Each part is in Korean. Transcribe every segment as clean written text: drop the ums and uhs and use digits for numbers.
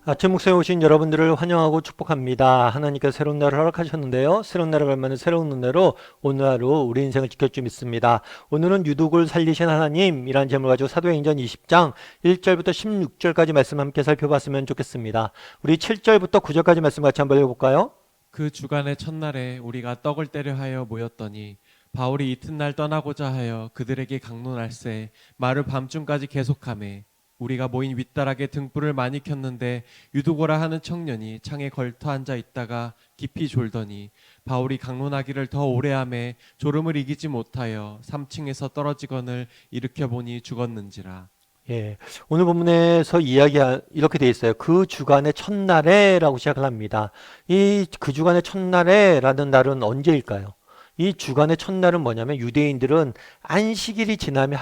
아침 목소에 오신 여러분들을 환영하고 축복합니다. 하나님께서 새로운 날을 허락하셨는데요. 새로운 날을 갈망하는 새로운 은혜로 오늘 하루 우리 인생을 지킬 줄 믿습니다. 오늘은 유독을 살리신 하나님이라는 제목을 가지고 사도행전 20장 1절부터 16절까지 말씀 함께 살펴봤으면 좋겠습니다. 우리 7절부터 9절까지 말씀 같이 한번 읽어볼까요? 그 주간의 첫날에 우리가 떡을 떼려 하여 모였더니 바울이 이튿날 떠나고자 하여 그들에게 강론할세 말을 밤중까지 계속하매 우리가 모인 윗다락에 등불을 많이 켰는데 유두고라 하는 청년이 창에 걸터 앉아 있다가 깊이 졸더니 바울이 강론하기를 더 오래 하매 졸음을 이기지 못하여 3층에서 떨어지거늘 일으켜 보니 죽었는지라. 예, 오늘 본문에서 이렇게 돼 있어요. 그 주간의 첫날에라고 시작을 합니다. 이 그 주간의 첫날에라는 날은 언제일까요? 이 주간의 첫날은 뭐냐면 유대인들은 안식일이 지나면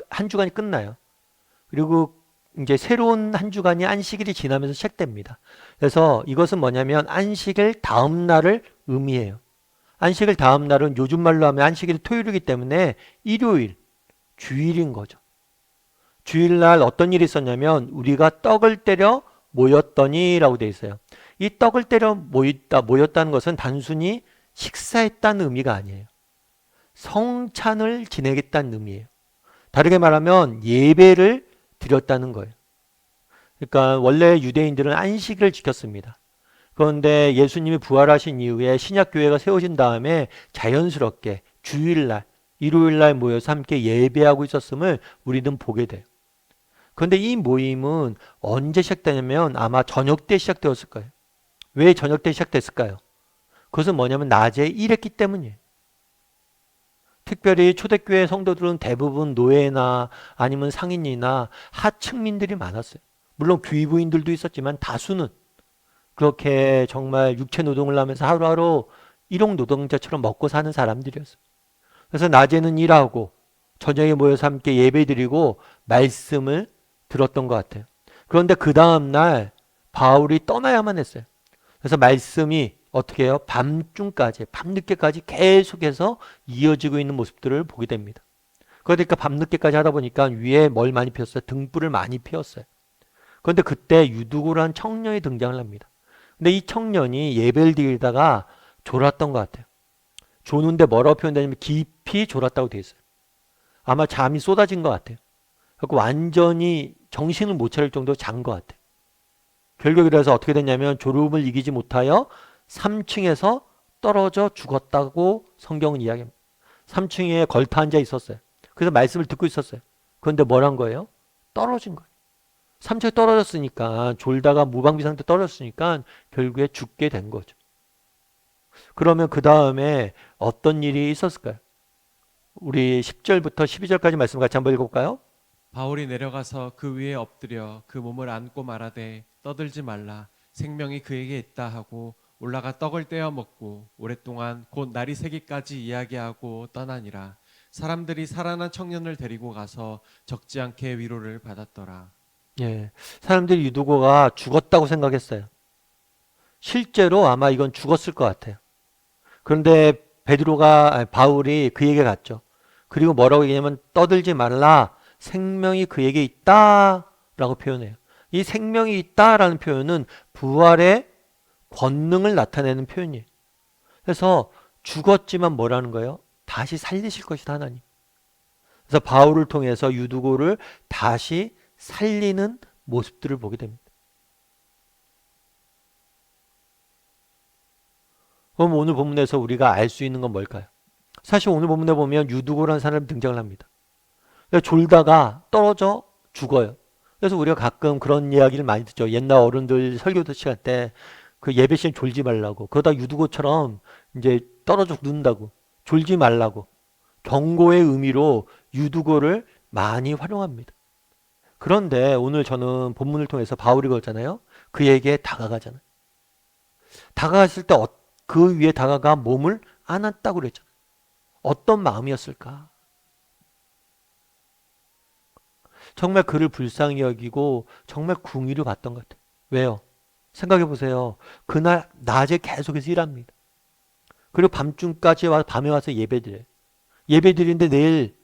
한 주간이 끝나요. 그리고 이제 새로운 한 주간이 안식일이 지나면서 시작됩니다. 그래서 이것은 뭐냐면 안식일 다음 날을 의미해요. 안식일 다음 날은 요즘 말로 하면 안식일이 토요일이기 때문에 일요일, 주일인 거죠. 주일날 어떤 일이 있었냐면 우리가 떡을 때려 모였더니라고 되어 있어요. 이 떡을 때려 모였다는 것은 단순히 식사했다는 의미가 아니에요. 성찬을 지내겠다는 의미예요. 다르게 말하면 예배를 드렸다는 거예요. 그러니까 원래 유대인들은 안식일을 지켰습니다. 그런데 예수님이 부활하신 이후에 신약교회가 세워진 다음에 자연스럽게 주일날, 일요일날 모여서 함께 예배하고 있었음을 우리는 보게 돼요. 그런데 이 모임은 언제 시작되냐면 아마 저녁 때 시작되었을 거예요. 왜 저녁 때 시작됐을까요? 그것은 뭐냐면 낮에 일했기 때문이에요. 특별히 초대교회 성도들은 대부분 노예나 아니면 상인이나 하층민들이 많았어요. 물론 귀부인들도 있었지만 다수는 그렇게 정말 육체 노동을 하면서 하루하루 일용 노동자처럼 먹고 사는 사람들이었어요. 그래서 낮에는 일하고 저녁에 모여서 함께 예배드리고 말씀을 들었던 것 같아요. 그런데 그 다음날 바울이 떠나야만 했어요. 그래서 말씀이 어떻게 해요? 밤중까지, 밤늦게까지 계속해서 이어지고 있는 모습들을 보게 됩니다. 그러니까 밤늦게까지 하다 보니까 위에 뭘 많이 피웠어요? 등불을 많이 피웠어요. 그런데 그때 유두고라는 청년이 등장을 합니다. 근데 이 청년이 예배를 드리다가 졸았던 것 같아요. 조는데 뭐라고 표현되냐면 깊이 졸았다고 되어 있어요. 아마 잠이 쏟아진 것 같아요. 그래서 완전히 정신을 못 차릴 정도로 잔 것 같아요. 결국 그래서 어떻게 됐냐면 졸음을 이기지 못하여 3층에서 떨어져 죽었다고 성경은 이야기합니다. 3층에 걸터 앉아 있었어요. 그래서 말씀을 듣고 있었어요. 그런데 뭘 한 거예요? 떨어진 거예요. 3층에 떨어졌으니까 졸다가 무방비 상태 떨어졌으니까 결국에 죽게 된 거죠. 그러면 그 다음에 어떤 일이 있었을까요? 우리 10절부터 12절까지 말씀 같이 한번 읽어볼까요? 바울이 내려가서 그 위에 엎드려 그 몸을 안고 말하되 떠들지 말라 생명이 그에게 있다 하고 올라가 떡을 떼어 먹고 오랫동안 곧 날이 새기까지 이야기하고 떠나니라. 사람들이 살아난 청년을 데리고 가서 적지 않게 위로를 받았더라. 예. 사람들이 유두고가 죽었다고 생각했어요. 실제로 아마 이건 죽었을 것 같아요. 그런데 바울이 그에게 갔죠. 그리고 뭐라고 얘기하냐면 떠들지 말라. 생명이 그에게 있다라고 표현해요. 이 생명이 있다라는 표현은 부활의 권능을 나타내는 표현이에요. 그래서 죽었지만 뭐라는 거예요? 다시 살리실 것이다 하나님. 그래서 바울을 통해서 유두고를 다시 살리는 모습들을 보게 됩니다. 그럼 오늘 본문에서 우리가 알 수 있는 건 뭘까요? 사실 오늘 본문에 보면 유두고라는 사람이 등장을 합니다. 졸다가 떨어져 죽어요. 그래서 우리가 가끔 그런 이야기를 많이 듣죠. 옛날 어른들 설교 시간 때 그 예배 시간 졸지 말라고. 그러다 유두고처럼 이제 떨어져 죽는다고. 졸지 말라고. 경고의 의미로 유두고를 많이 활용합니다. 그런데 오늘 저는 본문을 통해서 바울이 그러잖아요. 그에게 다가가잖아요. 다가갔을 때 그 위에 다가가 몸을 안았다고 그랬잖아요. 어떤 마음이었을까? 정말 그를 불쌍히 여기고 정말 궁의를 받던 것 같아요. 왜요? 생각해 보세요. 그날 낮에 계속해서 일합니다. 그리고 밤중까지 밤에 와서 예배드려요. 예배드리는데 내일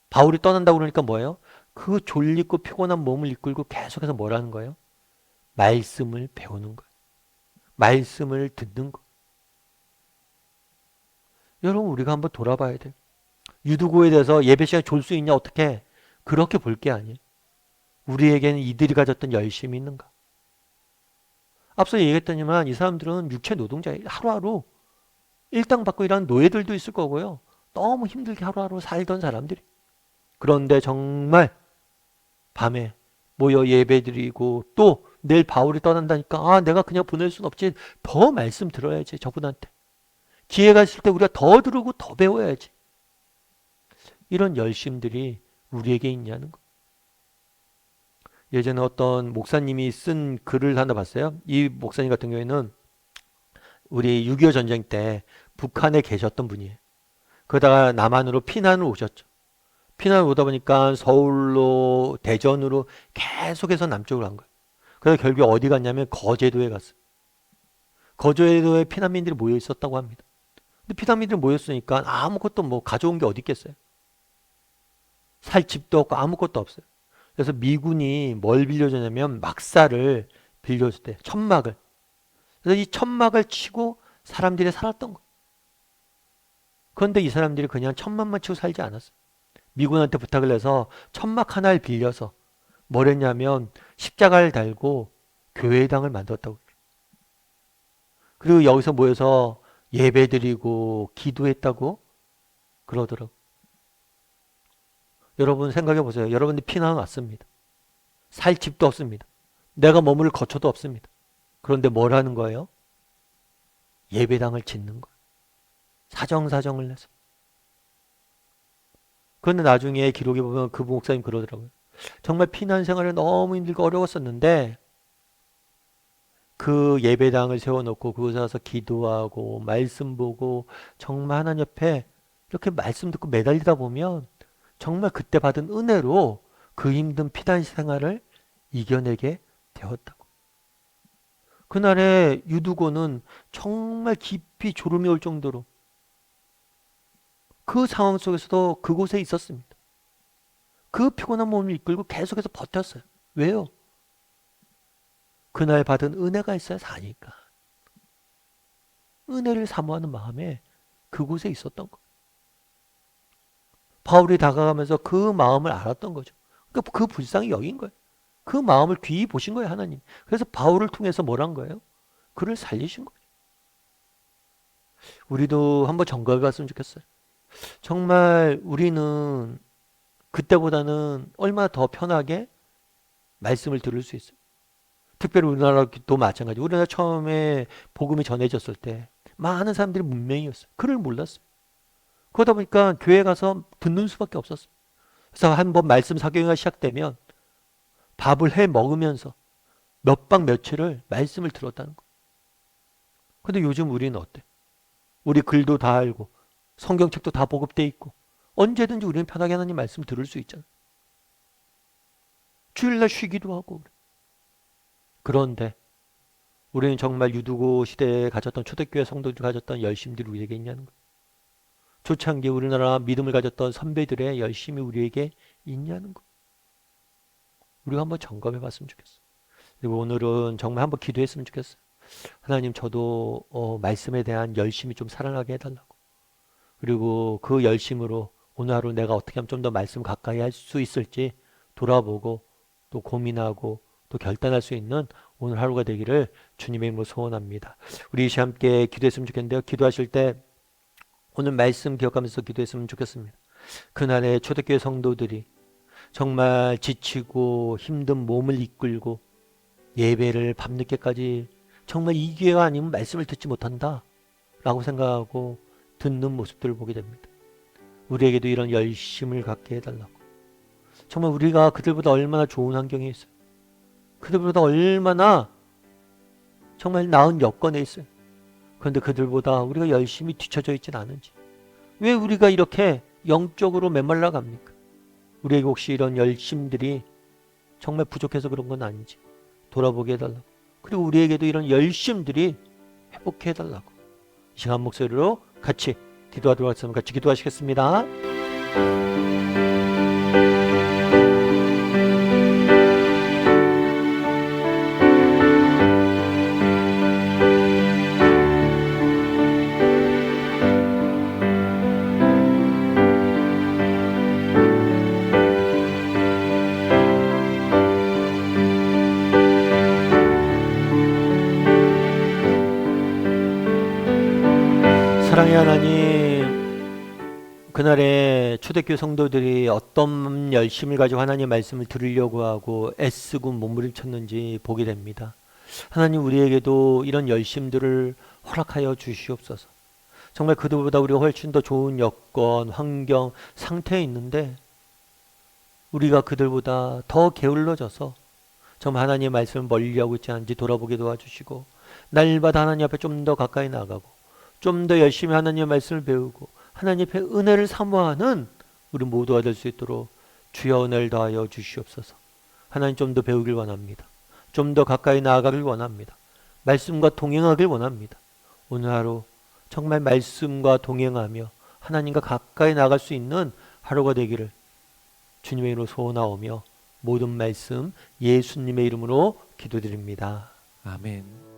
바울이 떠난다고 그러니까 뭐예요? 그 졸리고 피곤한 몸을 이끌고 계속해서 뭐라는 거예요? 말씀을 배우는 거예요. 말씀을 듣는 거. 여러분 우리가 한번 돌아봐야 돼요. 유두고에 대해서 예배 시간에 졸 수 있냐 어떻게 그렇게 볼 게 아니에요. 우리에게는 이들이 가졌던 열심이 있는가. 앞서 얘기했더니만 이 사람들은 육체 노동자예요. 하루하루 일당 받고 일하는 노예들도 있을 거고요. 너무 힘들게 하루하루 살던 사람들이. 그런데 정말 밤에 모여 예배드리고 또 내일 바울이 떠난다니까 내가 그냥 보낼 순 없지. 더 말씀 들어야지 저분한테. 기회가 있을 때 우리가 더 들으고 더 배워야지. 이런 열심들이 우리에게 있냐는 거. 예전에 어떤 목사님이 쓴 글을 하나 봤어요. 이 목사님 같은 경우에는 우리 6.25 전쟁 때 북한에 계셨던 분이에요. 그러다가 남한으로 피난을 오셨죠. 피난을 오다 보니까 서울로 대전으로 계속해서 남쪽으로 간 거예요. 그래서 결국 어디 갔냐면 거제도에 갔어요. 거제도에 피난민들이 모여 있었다고 합니다. 근데 피난민들이 모였으니까 아무것도 뭐 가져온 게 어디 있겠어요. 살 집도 없고 아무것도 없어요. 그래서 미군이 뭘 빌려주냐면 막사를 빌려줄 때 천막을. 그래서 이 천막을 치고 사람들이 살았던 거예요. 그런데 이 사람들이 그냥 천막만 치고 살지 않았어요. 미군한테 부탁을 해서 천막 하나를 빌려서 뭘 했냐면 십자가를 달고 교회당을 만들었다고. 그리고 여기서 모여서 예배드리고 기도했다고 그러더라고요. 여러분 생각해 보세요. 여러분들 피난 왔습니다. 살 집도 없습니다. 내가 머무를 거처도 없습니다. 그런데 뭘 하는 거예요? 예배당을 짓는 거예요. 사정사정을 내서. 그런데 나중에 기록에 보면 그 목사님 그러더라고요. 정말 피난 생활을 너무 힘들고 어려웠었는데 그 예배당을 세워놓고 그곳에 와서 기도하고 말씀 보고 정말 하나님 옆에 이렇게 말씀 듣고 매달리다 보면 정말 그때 받은 은혜로 그 힘든 피난 생활을 이겨내게 되었다고. 그날의 유두고는 정말 깊이 졸음이 올 정도로 그 상황 속에서도 그곳에 있었습니다. 그 피곤한 몸을 이끌고 계속해서 버텼어요. 왜요? 그날 받은 은혜가 있어야 사니까. 은혜를 사모하는 마음에 그곳에 있었던 거예요. 바울이 다가가면서 그 마음을 알았던 거죠. 그러니까 그 불쌍히 여긴 거예요. 그 마음을 귀히 보신 거예요, 하나님. 그래서 바울을 통해서 뭘 한 거예요? 그를 살리신 거예요. 우리도 한번 점검해 봤으면 좋겠어요. 정말 우리는 그때보다는 얼마나 더 편하게 말씀을 들을 수 있어요. 특별히 우리나라도 마찬가지. 우리나라 처음에 복음이 전해졌을 때 많은 사람들이 문맹이었어요. 그를 몰랐어요. 그러다 보니까 교회 가서 듣는 수밖에 없었어요. 그래서 한번 말씀 사경회가 시작되면 밥을 해 먹으면서 몇 박 며칠을 말씀을 들었다는 거예요. 근데 요즘 우리는 어때? 우리 글도 다 알고 성경책도 다 보급돼 있고 언제든지 우리는 편하게 하나님 말씀 들을 수 있잖아요. 주일날 쉬기도 하고. 그런데 우리는 정말 유두고 시대에 가졌던 초대교회 성도들이 가졌던 열심들이 우리에게 있냐는 거예요. 초창기 우리나라 믿음을 가졌던 선배들의 열심이 우리에게 있냐는 거예요. 우리가 한번 점검해 봤으면 좋겠어요. 그리고 오늘은 정말 한번 기도했으면 좋겠어요. 하나님 저도 말씀에 대한 열심이 좀 살아나게 해달라고. 그리고 그 열심으로 오늘 하루 내가 어떻게 하면 좀 더 말씀 가까이 할 수 있을지 돌아보고 또 고민하고 또 결단할 수 있는 오늘 하루가 되기를 주님의 이름으로 소원합니다. 우리 함께 기도했으면 좋겠는데요. 기도하실 때 오늘 말씀 기억하면서 기도했으면 좋겠습니다. 그날의 초대교회 성도들이 정말 지치고 힘든 몸을 이끌고 예배를 밤늦게까지 정말 이 기회가 아니면 말씀을 듣지 못한다 라고 생각하고 듣는 모습들을 보게 됩니다. 우리에게도 이런 열심을 갖게 해달라고. 정말 우리가 그들보다 얼마나 좋은 환경에 있어요. 그들보다 얼마나 정말 나은 여건에 있어요. 그런데 그들보다 우리가 열심히 뒤처져 있진 않은지, 왜 우리가 이렇게 영적으로 메말라 갑니까? 우리에게 혹시 이런 열심들이 정말 부족해서 그런 건 아닌지 돌아보게 해달라고. 그리고 우리에게도 이런 열심들이 회복해 해달라고. 이 시간 목소리로 같이 기도하도록 하겠습니다. 같이 기도하시겠습니다. 하나님, 그날에 초대교회 성도들이 어떤 열심을 가지고 하나님의 말씀을 들으려고 하고 애쓰고 몸부림쳤는지 보게 됩니다. 하나님, 우리에게도 이런 열심들을 허락하여 주시옵소서. 정말 그들보다 우리가 훨씬 더 좋은 여건, 환경, 상태에 있는데 우리가 그들보다 더 게을러져서 정말 하나님의 말씀을 멀리하고 있지 않은지 돌아보게 도와주시고, 날마다 하나님 앞에 좀 더 가까이 나가고 좀 더 열심히 하나님의 말씀을 배우고 하나님의 은혜를 사모하는 우리 모두가 될 수 있도록 주여 은혜를 더하여 주시옵소서. 하나님, 좀 더 배우길 원합니다. 좀 더 가까이 나아가길 원합니다. 말씀과 동행하길 원합니다. 오늘 하루 정말 말씀과 동행하며 하나님과 가까이 나갈 수 있는 하루가 되기를 주님의 이름으로 소원하오며 모든 말씀 예수님의 이름으로 기도드립니다. 아멘.